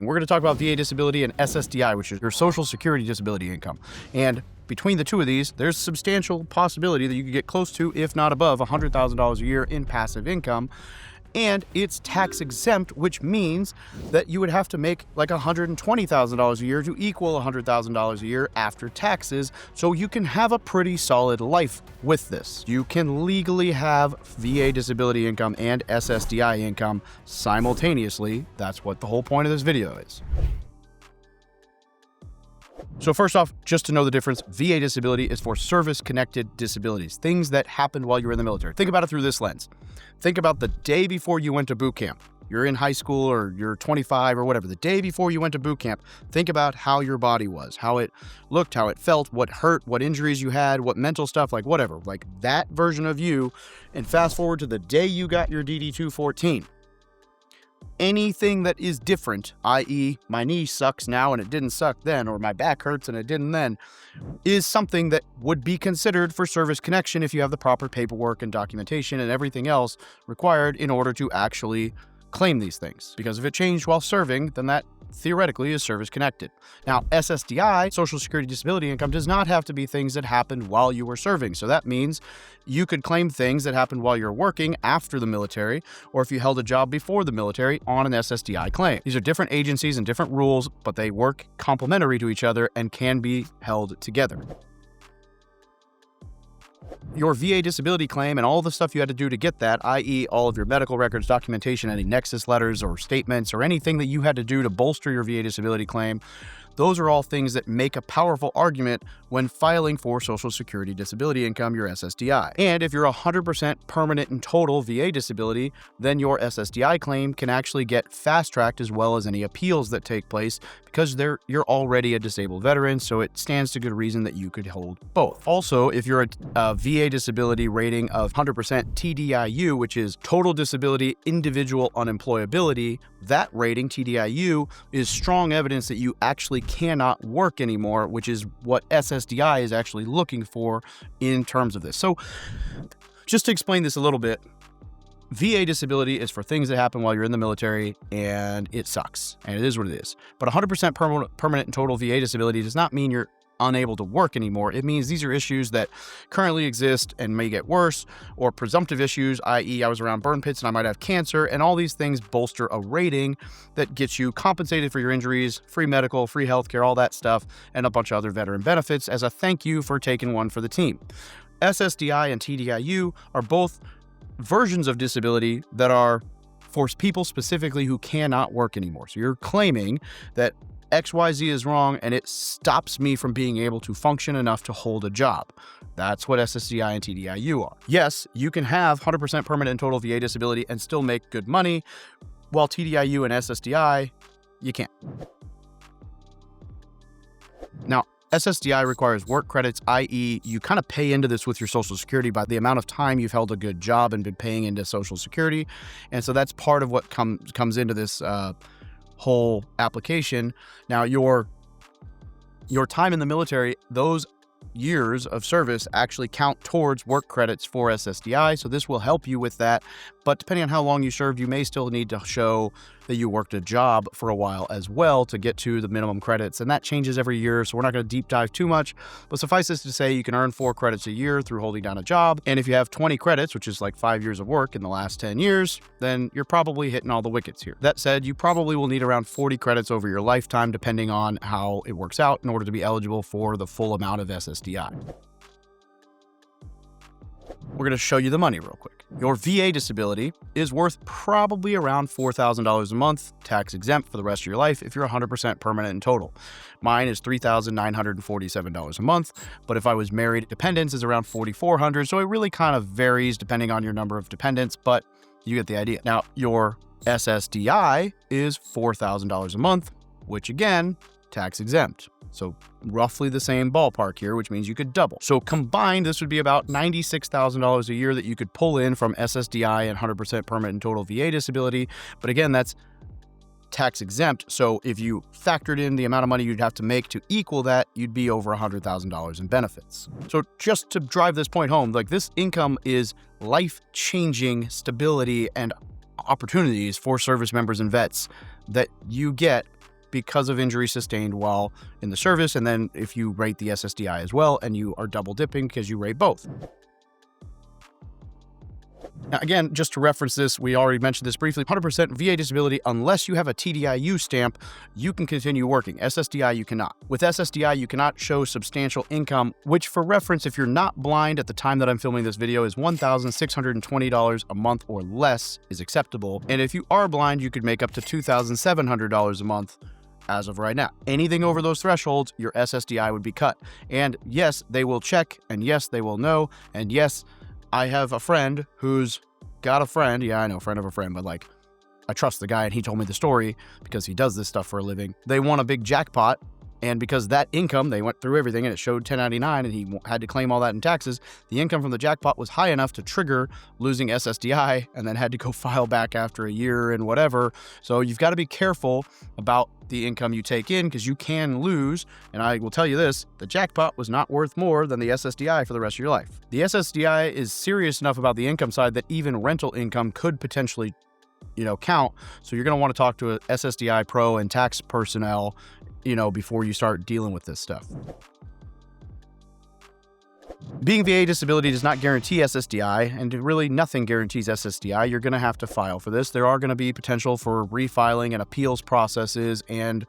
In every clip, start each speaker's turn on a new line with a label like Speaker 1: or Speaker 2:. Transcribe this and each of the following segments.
Speaker 1: We're going to talk about VA Disability and SSDI, which is your Social Security disability income. And between the two of these, there's substantial possibility that you could get close to, if not above, $100,000 a year in passive income. And it's tax exempt, which means that you would have to make like $120,000 a year to equal $100,000 a year after taxes. So you can have a pretty solid life with this. You can legally have VA disability income and SSDI income simultaneously. That's what the whole point of this video is. So first off, just to know the difference, VA disability is for service-connected disabilities, things that happened while you were in the military. Think about it through this lens. Think about the day before you went to boot camp. You're in high school or you're 25 or whatever. The day before you went to boot camp, think about how your body was, how it looked, how it felt, what hurt, what injuries you had, what mental stuff, like whatever. Like that version of you, and fast forward to the day you got your DD-214. Anything that is different, i.e. my knee sucks now and it didn't suck then, or my back hurts and it didn't then, is something that would be considered for service connection if you have the proper paperwork and documentation and everything else required in order to actually claim these things. Because if it changed while serving, then that theoretically is service connected. Now, SSDI, Social Security disability income, does not have to be things that happened while you were serving. So that means you could claim things that happened while you're working after the military, or if you held a job before the military on an SSDI claim. These are different agencies and different rules, but they work complementary to each other and can be held together. Your VA disability claim and all the stuff you had to do to get that, i.e. all of your medical records, documentation, any nexus letters or statements or anything that you had to do to bolster your VA disability claim, those are all things that make a powerful argument when filing for Social Security disability income, your SSDI. And if you're 100% permanent and total VA disability, then your SSDI claim can actually get fast-tracked as well as any appeals that take place because you're already a disabled veteran, so it stands to good reason that you could hold both. Also, if you're a VA disability rating of 100% TDIU, which is total disability individual unemployability, that rating, TDIU, is strong evidence that you actually cannot work anymore, which is what SSDI is actually looking for in terms of this. So just to explain this a little bit, VA disability is for things that happen while you're in the military and it sucks, and it is what it is. But 100% permanent and total VA disability does not mean you're unable to work anymore. It means these are issues that currently exist and may get worse, or presumptive issues, i.e. I was around burn pits and I might have cancer, and all these things bolster a rating that gets you compensated for your injuries, free medical, free healthcare, all that stuff, and a bunch of other veteran benefits as a thank you for taking one for the team. SSDI and TDIU are both versions of disability that are for people specifically who cannot work anymore. So you're claiming that XYZ is wrong and it stops me from being able to function enough to hold a job. That's what SSDI and TDIU are. Yes, you can have 100% permanent and total VA disability and still make good money, while TDIU and SSDI, you can't. Now, SSDI requires work credits, i.e. you kind of pay into this with your Social Security by the amount of time you've held a good job and been paying into Social Security. And so that's part of what comes into this whole application. Now, your time in the military, those years of service actually count towards work credits for SSDI, so this will help you with that. But depending on how long you served, you may still need to show that you worked a job for a while as well to get to the minimum credits, and that changes every year, so we're not going to deep dive too much, but suffice this to say you can earn 4 credits a year through holding down a job, and if you have 20 credits, which is like 5 years of work in the last 10 years, then you're probably hitting all the wickets here. That said, you probably will need around 40 credits over your lifetime depending on how it works out in order to be eligible for the full amount of SSDI. We're going to show you the money real quick. Your VA disability is worth probably around $4,000 a month, tax exempt for the rest of your life if you're 100% permanent and total. Mine is $3,947 a month, but if I was married, dependents is around $4,400, so it really kind of varies depending on your number of dependents, but you get the idea. Now, your SSDI is $4,000 a month, which again, tax exempt. So roughly the same ballpark here, which means you could double. So combined, this would be about $96,000 a year that you could pull in from SSDI and 100% permanent and total VA disability. But again, that's tax exempt. So if you factored in the amount of money you'd have to make to equal that, you'd be over $100,000 in benefits. So just to drive this point home, like this income is life-changing stability and opportunities for service members and vets that you get because of injury sustained while in the service. And then if you rate the SSDI as well, and you are double dipping because you rate both. Now, again, just to reference this, we already mentioned this briefly, 100% VA disability, unless you have a TDIU stamp, you can continue working. SSDI, you cannot. With SSDI, you cannot show substantial income, which for reference, if you're not blind at the time that I'm filming this video, is $1,620 a month or less is acceptable. And if you are blind, you could make up to $2,700 a month as of right now. Anything over those thresholds, your SSDI would be cut. And yes, they will check, and yes, they will know, and yes, I have a friend who's got a friend. Yeah, I know, friend of a friend, but like, I trust the guy and he told me the story because he does this stuff for a living. They won a big jackpot, and because that income, they went through everything and it showed 1099 and he had to claim all that in taxes. The income from the jackpot was high enough to trigger losing SSDI, and then had to go file back after a year and whatever. So you've got to be careful about the income you take in, because you can lose. And I will tell you this, the jackpot was not worth more than the SSDI for the rest of your life. The SSDI is serious enough about the income side that even rental income could potentially, count. So you're going to want to talk to a SSDI pro and tax personnel, before you start dealing with this stuff. Being VA disability does not guarantee SSDI, and really nothing guarantees SSDI. You're going to have to file for this. There are going to be potential for refiling and appeals processes, and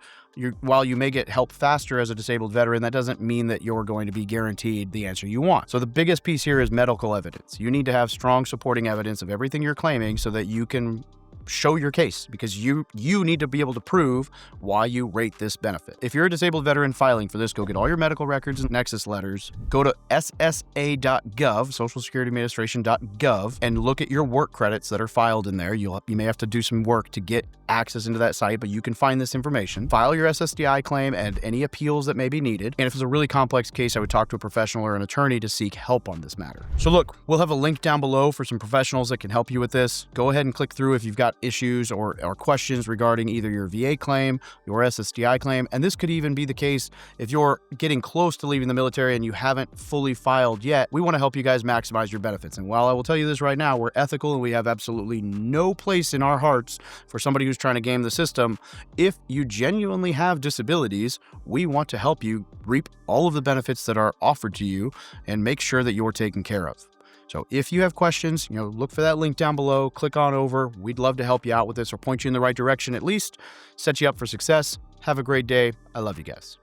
Speaker 1: while you may get help faster as a disabled veteran, that doesn't mean that you're going to be guaranteed the answer you want. So the biggest piece here is medical evidence. You need to have strong supporting evidence of everything you're claiming so that you can show your case, because you need to be able to prove why you rate this benefit. If you're a disabled veteran filing for this, go get all your medical records and nexus letters. Go to SSA.gov, Social Security Administration.gov, and look at your work credits that are filed in there. You may have to do some work to get access into that site, but you can find this information. File your SSDI claim and any appeals that may be needed. And if it's a really complex case, I would talk to a professional or an attorney to seek help on this matter. So look, we'll have a link down below for some professionals that can help you with this. Go ahead and click through if you've got issues or questions regarding either your VA claim, your SSDI claim. And this could even be the case if you're getting close to leaving the military and you haven't fully filed yet. We want to help you guys maximize your benefits. And while I will tell you this right now, we're ethical and we have absolutely no place in our hearts for somebody who's trying to game the system. If you genuinely have disabilities, we want to help you reap all of the benefits that are offered to you and make sure that you're taken care of. So if you have questions, look for that link down below, click on over. We'd love to help you out with this or point you in the right direction, at least set you up for success. Have a great day. I love you guys.